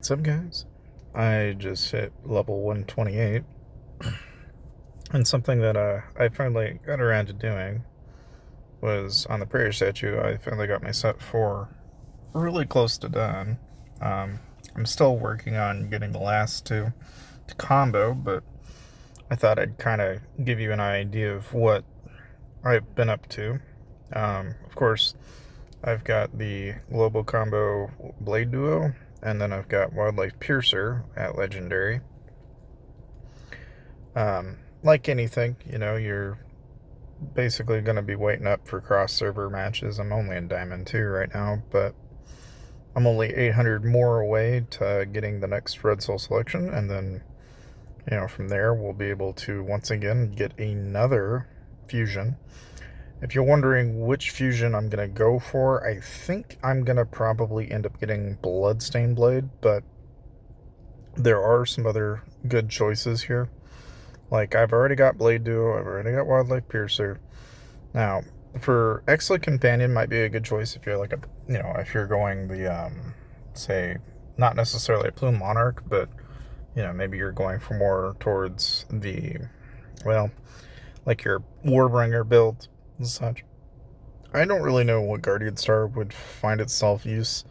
What's up, guys? I just hit level 128, and something that I finally got around to doing was on the prayer statue. I finally got my set 4 really close to done. Um, I'm still working on getting the last two to combo, but I thought I'd kind of give you an idea of what I've been up to. Of course, I've got the global combo blade duo, and then I've got wildlife piercer at legendary. Like anything, you're basically going to be waiting up for cross server matches. I'm only in Diamond 2 right now, but I'm only 800 more away to getting the next Red Soul selection, and then, from there we'll be able to once again get another fusion. If you're wondering which fusion I'm going to go for, I think I'm going to probably end up getting Bloodstained Blade, but there are some other good choices here. Like, I've already got Blade Duo, I've already got Wildlife Piercer. Now, for Excellent Companion might be a good choice if you're like if you're going the, say, not necessarily a Plume Monarch, but, maybe you're going for more towards the, well, like your Warbringer build and such. I don't really know what Guardian Star would find itself use.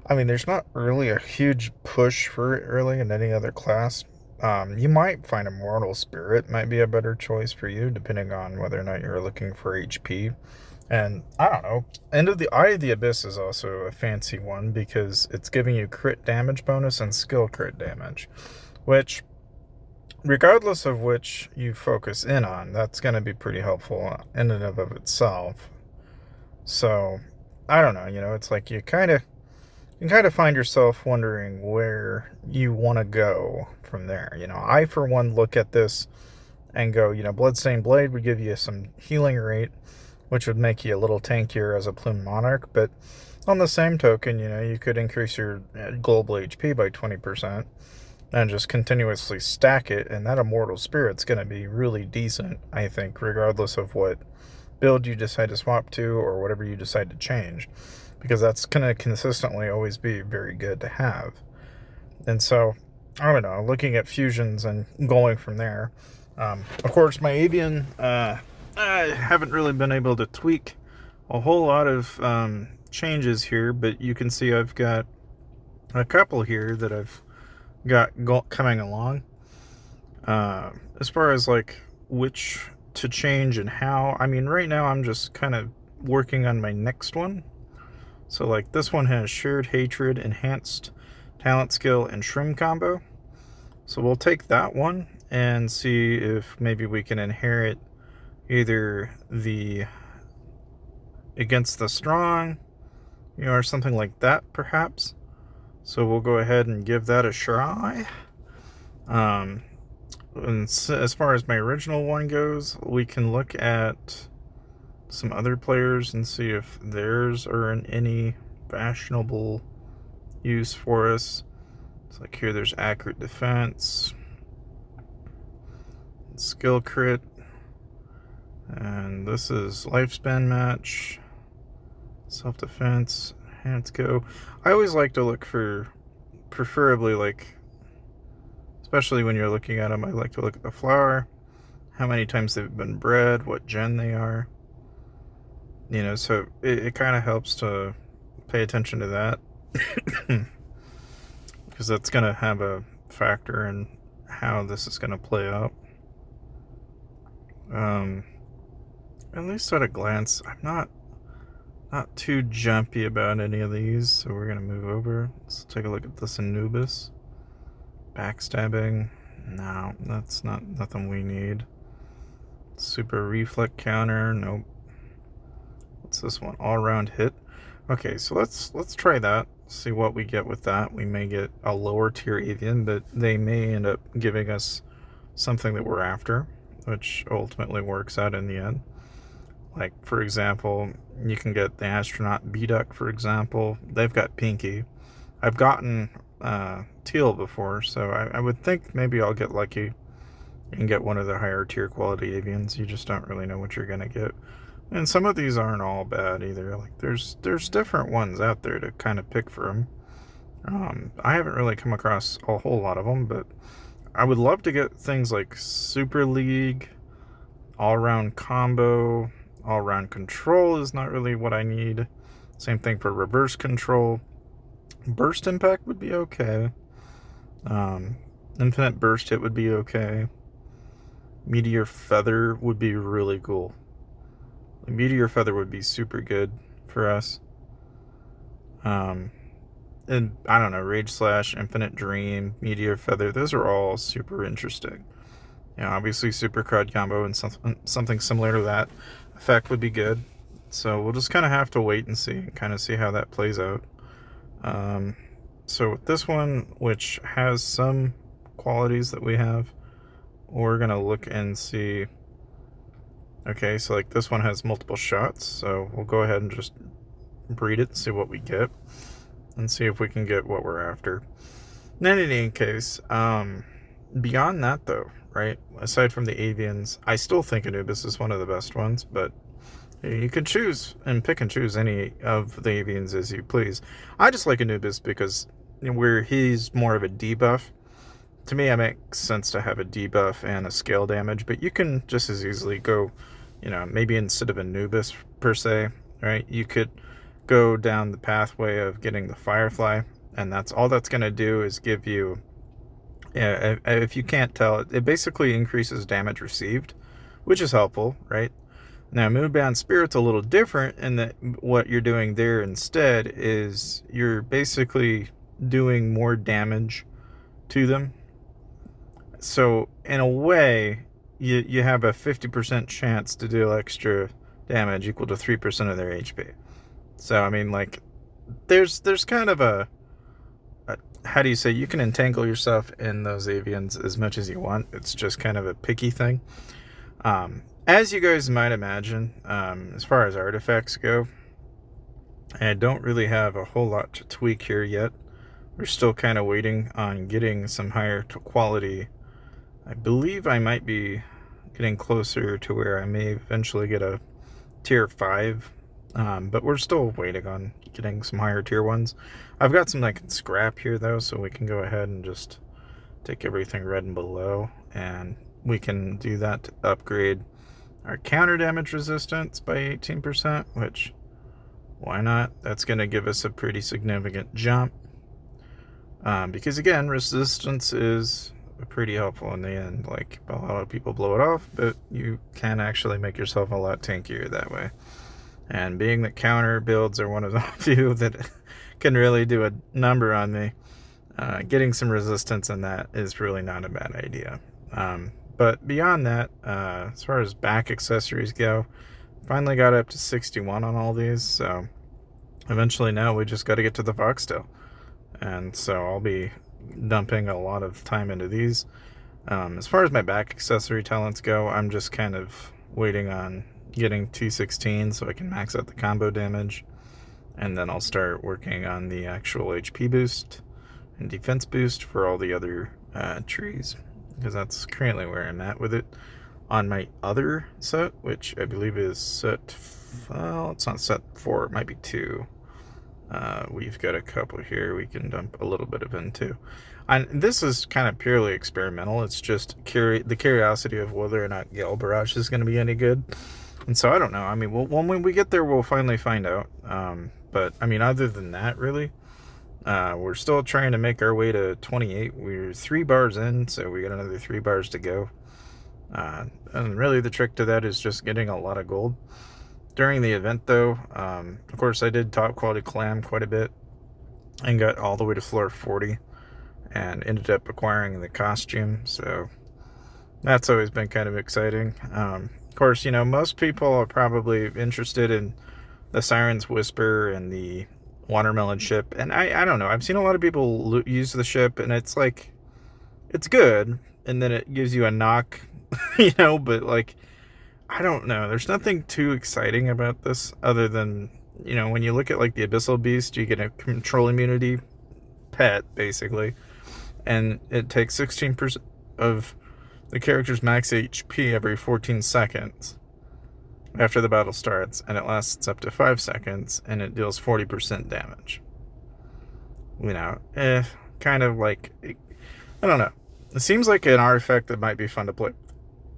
I mean, there's not really a huge push for it really in any other class. You might find Immortal Spirit might be a better choice for you, depending on whether or not you're looking for HP. And I don't know, End of the Eye of the Abyss is also a fancy one because it's giving you crit damage bonus and skill crit damage, which, regardless of which you focus in on, that's going to be pretty helpful in and of itself. So, I don't know, it's like you kind of find yourself wondering where you want to go from there. I, for one, look at this and go, Bloodstained Blade would give you some healing rate, which would make you a little tankier as a Plume Monarch, but on the same token, you could increase your global HP by 20% and just continuously stack it, and that Immortal Spirit's going to be really decent, I think, regardless of what build you decide to swap to or whatever you decide to change, because that's going to consistently always be very good to have. And so, I don't know, looking at fusions and going from there. Of course, my Avian, I haven't really been able to tweak a whole lot of changes here, but you can see I've got a couple here that I've got coming along. As far as like which to change and how, I mean, right now I'm just kind of working on my next one. So like this one has Shared Hatred, Enhanced Talent Skill, and Shroom combo. So we'll take that one and see if maybe we can inherit either the Against the Strong, or something like that perhaps. So we'll go ahead and give that a try. And as far as my original one goes, we can look at some other players and see if theirs are in any fashionable use for us. It's like here there's Accurate Defense, Skill Crit, and this is Lifespan Match, Self-Defense, Hands Go. I always like to look for, preferably, like, especially when you're looking at them, I like to look at the flower, how many times they've been bred, what gen they are. So it kind of helps to pay attention to that because that's going to have a factor in how this is going to play out. At least at a glance, I'm not too jumpy about any of these, so we're going to move over. Let's take a look at this Anubis. Backstabbing, no, that's nothing we need. Super Reflect Counter, nope. What's this one? All-round hit. Okay, so let's try that. See what we get with that. We may get a lower tier Avian, but they may end up giving us something that we're after, which ultimately works out in the end. Like, for example, you can get the Astronaut B-Duck, for example. They've got Pinky. I've gotten Teal before, so I would think maybe I'll get lucky and get one of the higher tier quality Avians. You just don't really know what you're going to get. And some of these aren't all bad either. Like, there's different ones out there to kind of pick from. I haven't really come across a whole lot of them, but I would love to get things like Super League, all-round combo, all-round control is not really what I need. Same thing for reverse control. Burst impact would be okay. Um, Infinite burst hit would be okay. Meteor feather would be really cool. Meteor feather would be super good for us. And I don't know, Rage Slash, Infinite Dream, Meteor Feather, those are all super interesting. Obviously Super Crowd Combo and something similar to that effect would be good. So we'll just kind of have to wait and see, kind of see how that plays out. So with this one, which has some qualities that we have, we're going to look and see. Okay, so like this one has multiple shots, so we'll go ahead and just breed it and see what we get. And see if we can get what we're after. In any case, beyond that though, right, aside from the Avians, I still think Anubis is one of the best ones, but you can choose and pick and choose any of the Avians as you please. I just like Anubis because where he's more of a debuff, to me it makes sense to have a debuff and a scale damage, but you can just as easily go, maybe instead of Anubis per se, right, you could go down the pathway of getting the Firefly, and that's all that's going to do is give you, if you can't tell, it basically increases damage received, which is helpful, right? Now, Moonbound Spirit's a little different in that what you're doing there instead is you're basically doing more damage to them. So, in a way, you have a 50% chance to deal extra damage equal to 3% of their HP. So, I mean, like, there's kind of a how do you say, you can entangle yourself in those Avians as much as you want. It's just kind of a picky thing. As you guys might imagine, as far as artifacts go, I don't really have a whole lot to tweak here yet. We're still kind of waiting on getting some higher quality. I believe I might be getting closer to where I may eventually get a tier 5. But we're still waiting on getting some higher tier ones. I've got some I can scrap here though, so we can go ahead and just take everything red and below, and we can do that to upgrade our counter damage resistance by 18%, which, why not? That's going to give us a pretty significant jump. Because again, resistance is pretty helpful in the end. Like, a lot of people blow it off, but you can actually make yourself a lot tankier that way. And being that counter builds are one of the few that can really do a number on me, getting some resistance in that is really not a bad idea. But beyond that, as far as back accessories go, finally got up to 61 on all these, so eventually now we just got to get to the foxtail. And so I'll be dumping a lot of time into these. As far as my back accessory talents go, I'm just kind of waiting on getting 216 so I can max out the combo damage, and then I'll start working on the actual HP boost and defense boost for all the other trees, because that's currently where I'm at with it. On my other set, which I believe is set, well, it's not set 4, it might be 2. We've got a couple here we can dump a little bit of into. And this is kind of purely experimental. It's just the curiosity of whether or not Gale Barrage is going to be any good. And so I don't know. I mean, when we get there, we'll finally find out. But I mean, other than that, really, we're still trying to make our way to 28. We're 3 bars in, so we got another 3 bars to go. And really, the trick to that is just getting a lot of gold. During the event, though, of course, I did top quality clam quite a bit and got all the way to floor 40 and ended up acquiring the costume. So that's always been kind of exciting. Of course, most people are probably interested in the Siren's Whisper and the Watermelon ship. And I don't know. I've seen a lot of people use the ship, and it's like, it's good. And then it gives you a knock, but like, I don't know. There's nothing too exciting about this other than, when you look at like the Abyssal Beast, you get a control immunity pet, basically. And it takes 16% of the character's max HP every 14 seconds after the battle starts, and it lasts up to 5 seconds, and it deals 40% damage. you know, kind of like, I don't know. It seems like an artifact that might be fun to play.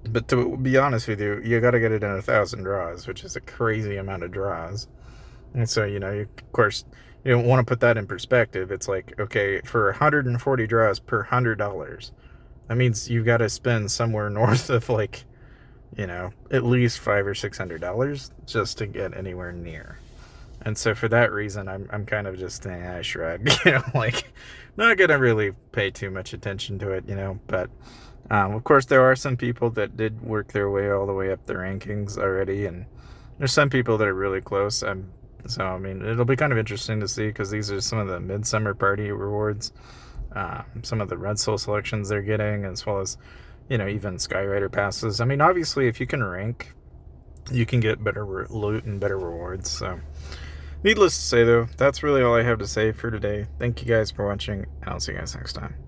But to be honest with you, you got to get it in 1,000 draws, which is a crazy amount of draws. And so, you know, of course, you don't want to put that in perspective. It's like, okay, for 140 draws per $100, that means you've got to spend somewhere north of like, you know, at least $500 or $600 just to get anywhere near. And so for that reason, I'm kind of just I shrug, you know, like not gonna really pay too much attention to it, you know. But of course, there are some people that did work their way all the way up the rankings already, and there's some people that are really close. So I mean, it'll be kind of interesting to see because these are some of the midsummer party rewards, some of the red soul selections they're getting, as well as, you know, even Skyrider passes. I mean, obviously, if you can rank, you can get better loot and better rewards. So, needless to say, though, that's really all I have to say for today. Thank you guys for watching, and I'll see you guys next time.